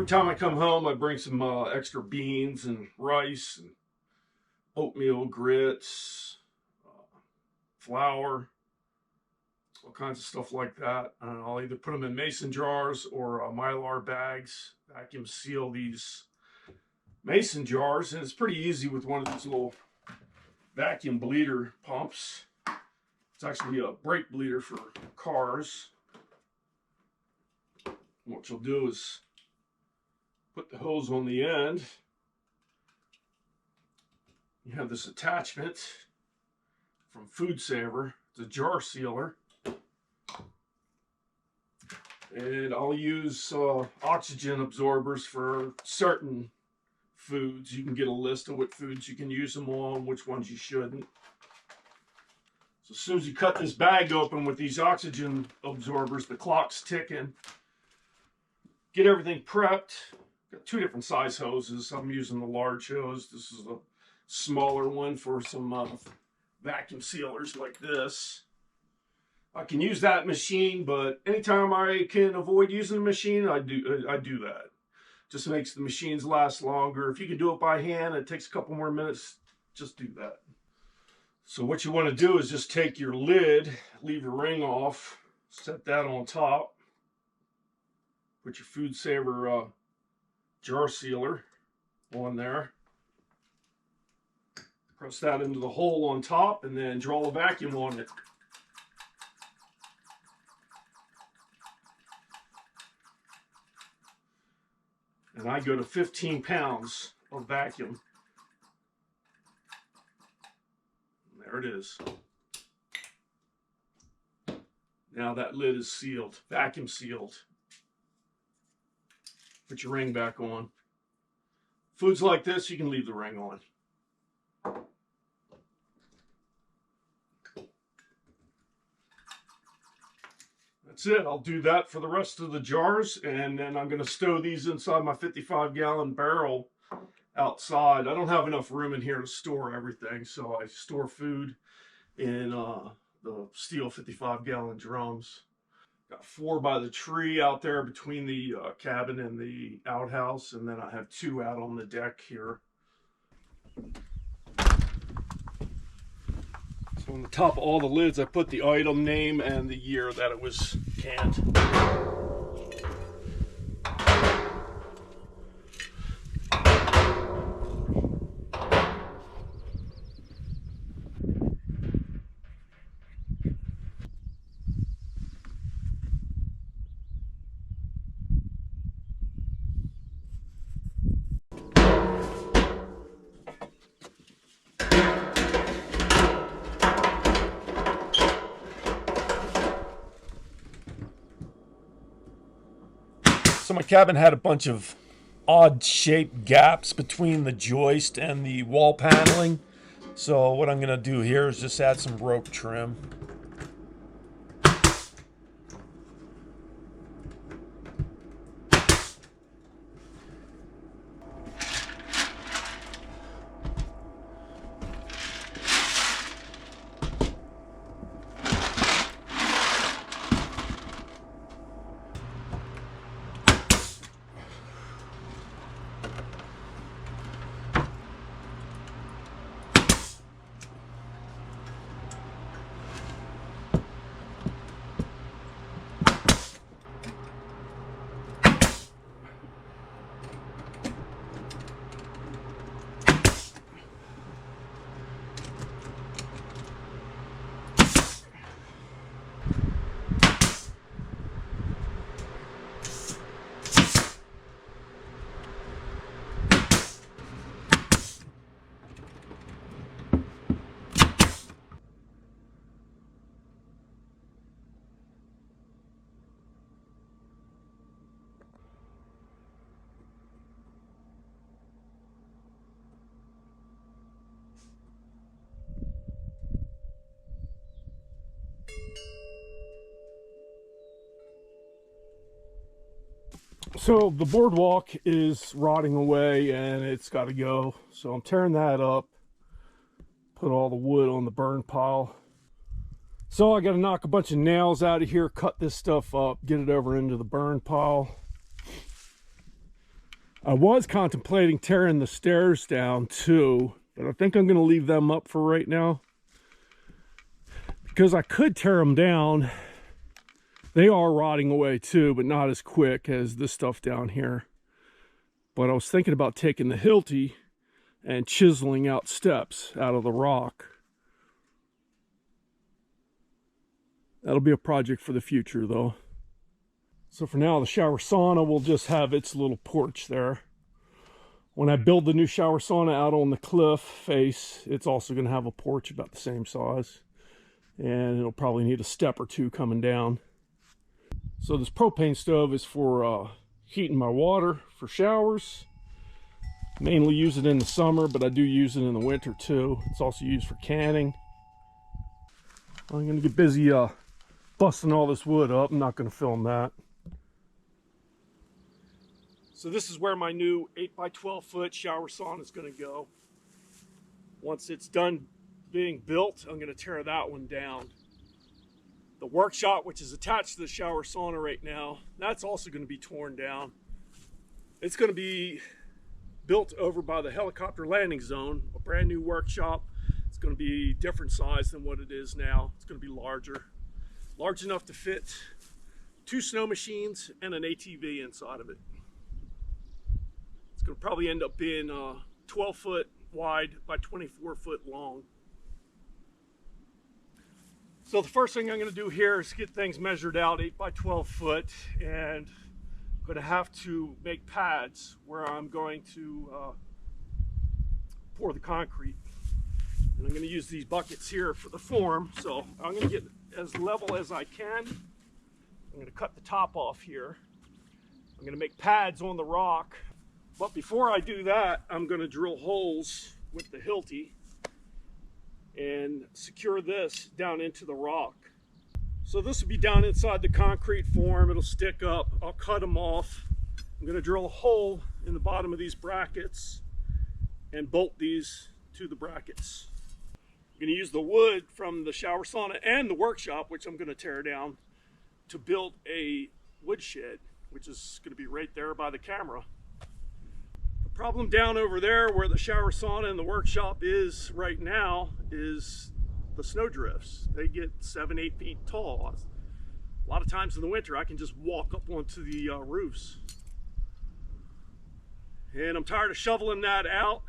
every time I come home, I bring some extra beans and rice and oatmeal, grits, flour, all kinds of stuff like that. I'll either put them in mason jars or Mylar bags. Vacuum seal these mason jars, and it's pretty easy with one of these little vacuum bleeder pumps. It's actually a brake bleeder for cars. What you'll do is put the hose on the end. You have this attachment from Food Saver. It's a jar sealer. And I'll use oxygen absorbers for certain foods. You can get a list of what foods you can use them on, which ones you shouldn't. So as soon as you cut this bag open with these oxygen absorbers, the clock's ticking. Get everything prepped. Got two different size hoses. I'm using the large hose. This is a smaller one for some vacuum sealers like this. I can use that machine, but anytime I can avoid using the machine, I do that. Just makes the machines last longer. If you can do it by hand, it takes a couple more minutes. Just do that. So what you want to do is just take your lid, leave your ring off, set that on top. Put your Food Saver jar sealer on there. Press that into the hole on top and then draw a vacuum on it. And I go to 15 pounds of vacuum. There it is. Now that lid is sealed, vacuum sealed. Put your ring back on. Foods like this, you can leave the ring on. That's it. I'll do that for the rest of the jars, and then I'm going to stow these inside my 55-gallon barrel outside. I don't have enough room in here to store everything, so I store food in the steel 55-gallon drums. Got 4 by the tree out there between the cabin and the outhouse, and then I have 2 out on the deck here. So on the top of all the lids, I put the item name and the year that it was canned. So my cabin had a bunch of odd shaped gaps between the joist and the wall paneling. So what I'm going to do here is just add some rope trim. So the boardwalk is rotting away and it's got to go. So I'm tearing that up, put all the wood on the burn pile. So I got to knock a bunch of nails out of here, cut this stuff up, get it over into the burn pile. I was contemplating tearing the stairs down too, but I think I'm going to leave them up for right now. Because I could tear them down. They are rotting away too, but not as quick as this stuff down here. But I was thinking about taking the Hilti and chiseling out steps out of the rock. That'll be a project for the future though. So for now, the Shower-Sauna will just have its little porch there. When I build the new Shower-Sauna out on the cliff face, it's also going to have a porch about the same size. And it'll probably need a step or two coming down. So this propane stove is for heating my water for showers. Mainly use it in the summer, but I do use it in the winter too. It's also used for canning. I'm going to get busy busting all this wood up. I'm not going to film that. So this is where my new 8x12 foot Shower-Sauna is going to go. Once it's done being built, I'm going to tear that one down. The workshop, which is attached to the Shower-Sauna right now, that's also going to be torn down. It's going to be built over by the helicopter landing zone, a brand new workshop. It's going to be different size than what it is now. It's going to be larger. Large enough to fit 2 snow machines and an ATV inside of it. It's going to probably end up being 12 foot wide by 24 foot long. So the first thing I'm going to do here is get things measured out 8x12 foot, and I'm going to have to make pads where I'm going to pour the concrete. And I'm going to use these buckets here for the form, so I'm going to get as level as I can. I'm going to cut the top off here. I'm going to make pads on the rock. But before I do that, I'm going to drill holes with the Hilti and secure this down into the rock. So this will be down inside the concrete form. It'll stick up. I'll cut them off. I'm going to drill a hole in the bottom of these brackets and bolt these to the brackets. I'm going to use the wood from the Shower-Sauna and the workshop, which I'm going to tear down, to build a wood shed, which is going to be right there by the camera. The problem down over there where the Shower-Sauna and the workshop is right now is the snow drifts. They get 7-8 feet tall. A lot of times in the winter I can just walk up onto the roofs. And I'm tired of shoveling that out.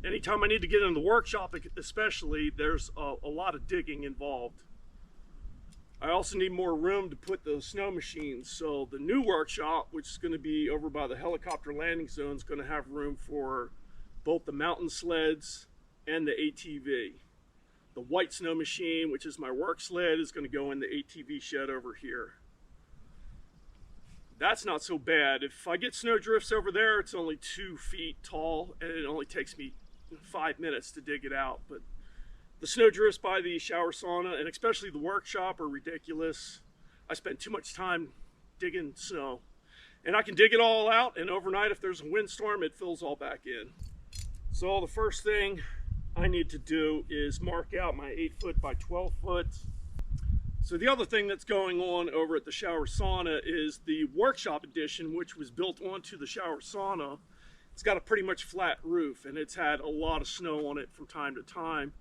Anytime I need to get in the workshop especially, there's a lot of digging involved. I also need more room to put the snow machines. So the new workshop, which is going to be over by the helicopter landing zone, is going to have room for both the mountain sleds and the ATV. The white snow machine, which is my work sled, is going to go in the ATV shed over here. That's not so bad. If I get snow drifts over there, it's only 2 feet tall, and it only takes me 5 minutes to dig it out. But the snow drifts by the Shower-Sauna, and especially the workshop, are ridiculous. I spend too much time digging snow. And I can dig it all out, and overnight, if there's a windstorm, it fills all back in. So the first thing I need to do is mark out my 8 foot by 12 foot. So the other thing that's going on over at the Shower-Sauna is the workshop edition, which was built onto the Shower-Sauna. It's got a pretty much flat roof, and it's had a lot of snow on it from time to time.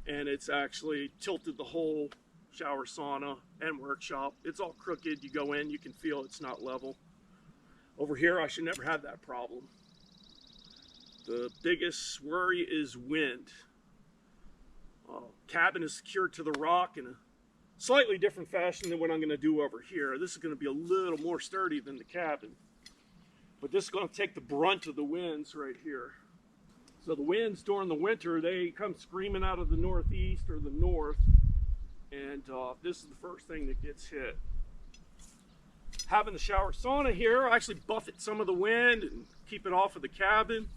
And it's actually tilted the whole Shower-Sauna and workshop. It's all crooked. You go in, you can feel it's not level. Over here, I should never have that problem. The biggest worry is wind. Cabin is secured to the rock in a slightly different fashion than what I'm going to do over here. This is going to be a little more sturdy than the cabin. But this is going to take the brunt of the winds right here. So the winds during the winter, they come screaming out of the northeast or the north. And this is the first thing that gets hit. Having the Shower-Sauna here, I actually buffet some of the wind and keep it off of the cabin.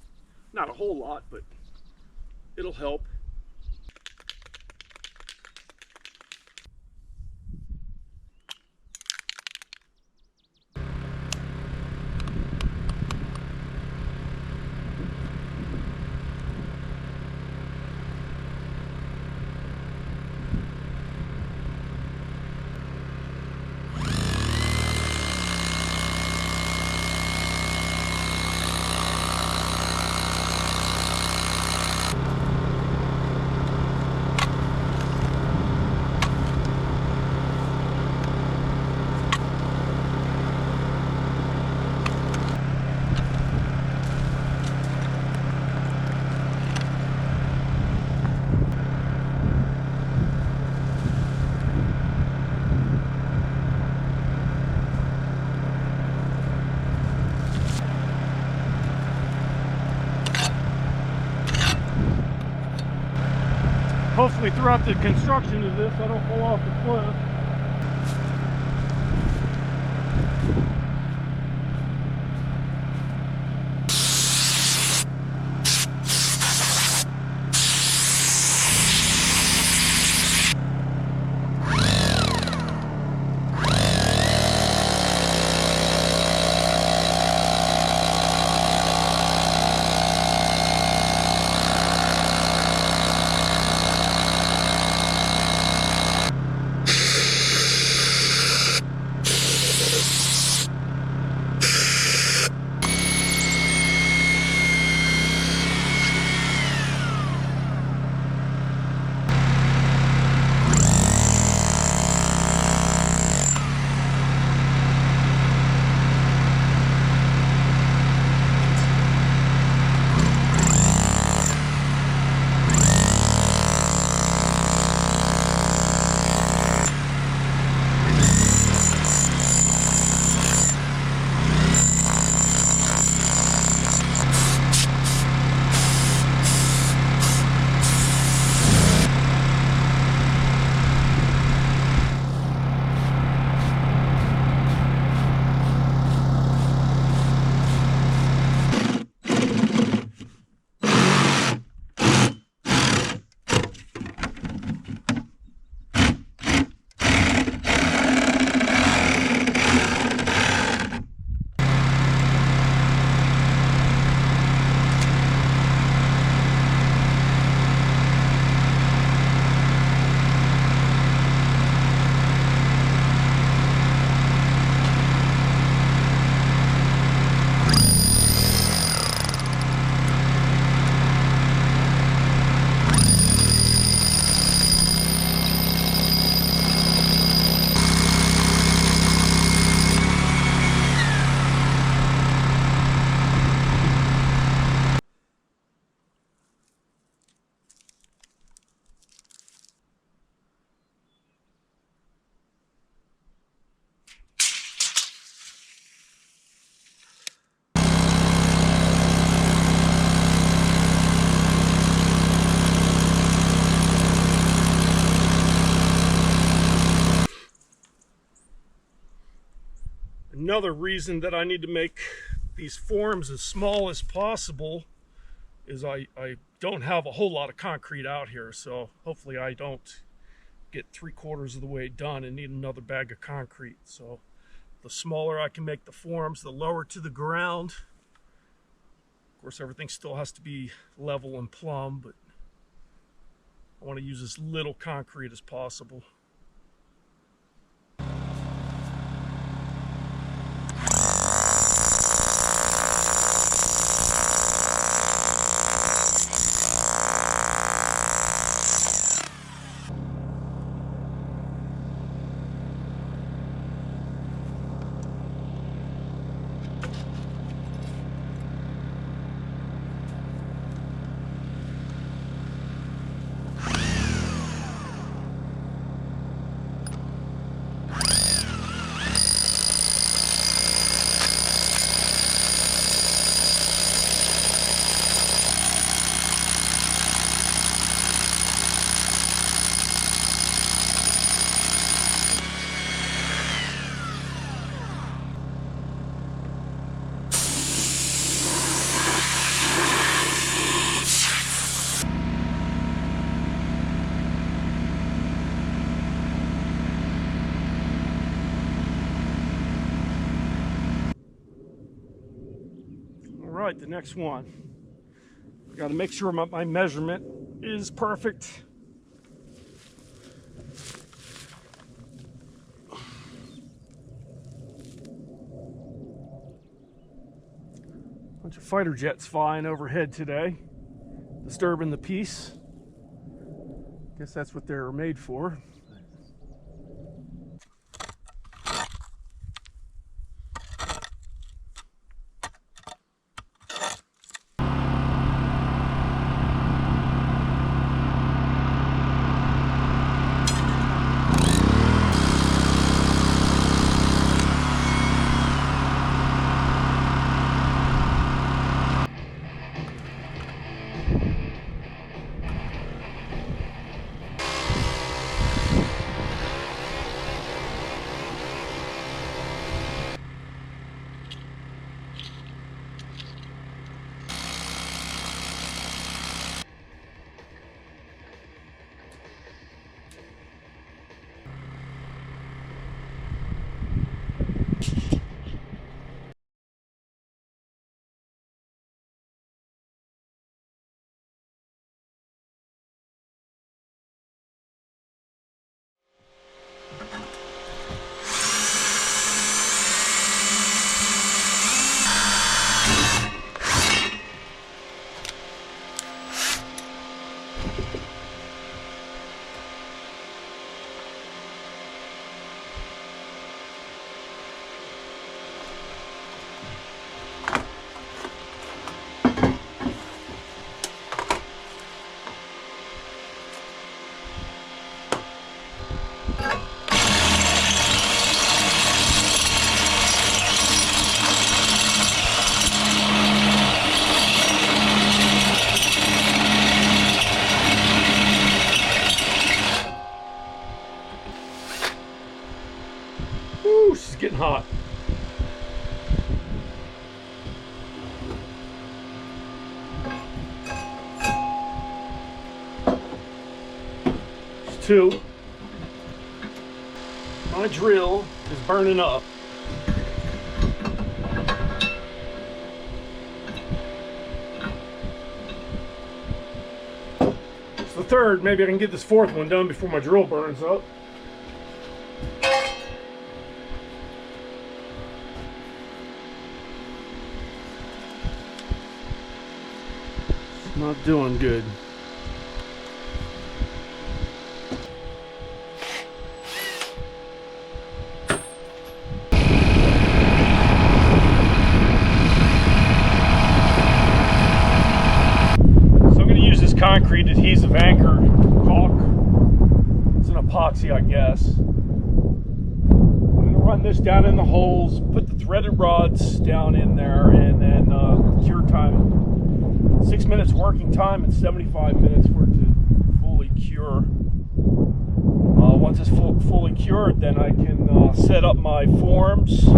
Not a whole lot, but it'll help. Hopefully throughout the construction of this I don't fall off the cliff. Another reason that I need to make these forms as small as possible is I don't have a whole lot of concrete out here, so hopefully I don't get 3/4 of the way done and need another bag of concrete. So the smaller I can make the forms, the lower to the ground. Of course, everything still has to be level and plumb, but I want to use as little concrete as possible. All right, the next one. I got to make sure my measurement is perfect. Bunch of fighter jets flying overhead today, disturbing the peace. Guess that's what they're made for. hot. There's two. My drill is burning up. It's the third. Maybe I can get this fourth one done before my drill burns up. It's not doing good. Concrete adhesive anchor caulk. It's an epoxy, I guess. I'm going to run this down in the holes, put the threaded rods down in there, and then cure time, 6 minutes working time and 75 minutes for it to fully cure. Once it's fully cured, then I can set up my forms,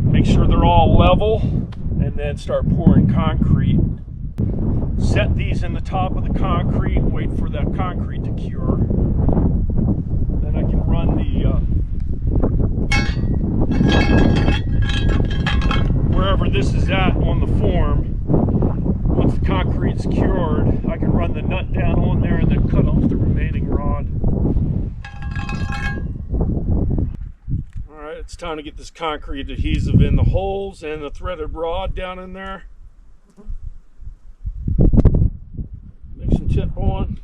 make sure they're all level, and then start pouring concrete. Set these in the top of the concrete, wait for that concrete to cure. Then I can run wherever this is at on the form. Once the concrete's cured, I can run the nut down on there and then cut off the remaining rod. Alright, it's time to get this concrete adhesive in the holes and the threaded rod down in there. Some tip on.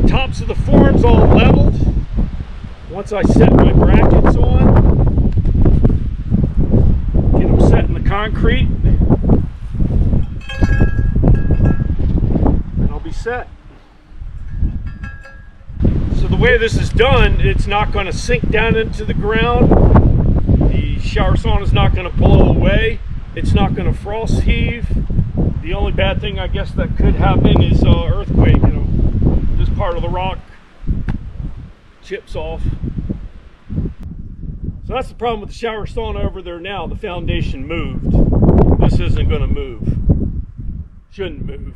Tops of the forms all leveled. Once I set my brackets on, get them set in the concrete, and I'll be set. So the way this is done, it's not going to sink down into the ground. The shower sauna is not going to blow away. It's not going to frost heave. The only bad thing I guess that could happen is earthquake. You know, this part of the rock chips off. So that's the problem with the shower sauna over there now. The foundation moved. This isn't going to move. Shouldn't move.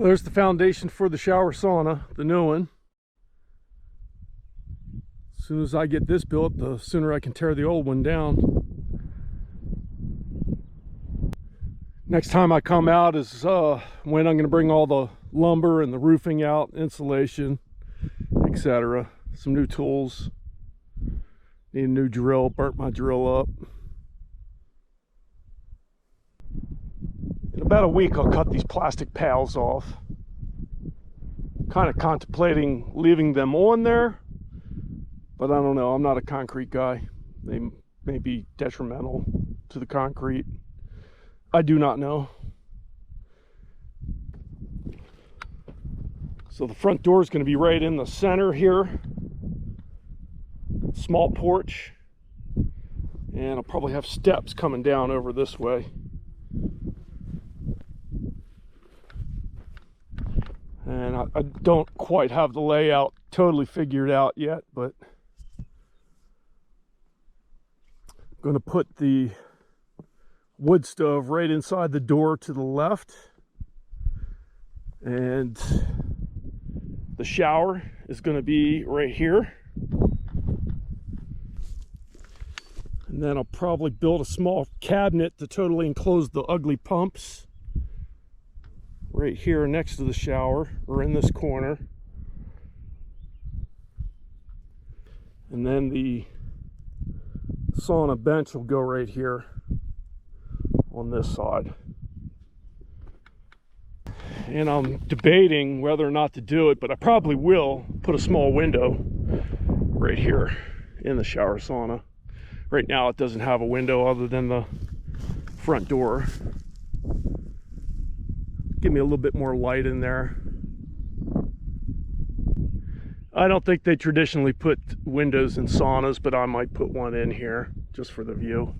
Well, there's the foundation for the shower sauna, the new one. As soon as I get this built, the sooner I can tear the old one down. Next time I come out is when I'm going to bring all the lumber and the roofing out, insulation, etc. Some new tools. Need a new drill, burnt my drill up. In about a week I'll cut these plastic pails off. Kind of contemplating leaving them on there, but I don't know. I'm not a concrete guy. They may be detrimental to the concrete. I do not know. So the front door is going to be right in the center here. Small porch. And I'll probably have steps coming down over this way. And I don't quite have the layout totally figured out yet, but I'm going to put the wood stove right inside the door to the left, and the shower is going to be right here. And then I'll probably build a small cabinet to totally enclose the ugly pumps right here next to the shower, or in this corner. And then the sauna bench will go right here on this side. And I'm debating whether or not to do it, but I probably will put a small window right here in the shower sauna. Right now it doesn't have a window other than the front door. Give me a little bit more light in there. I don't think they traditionally put windows in saunas, but I might put one in here just for the view.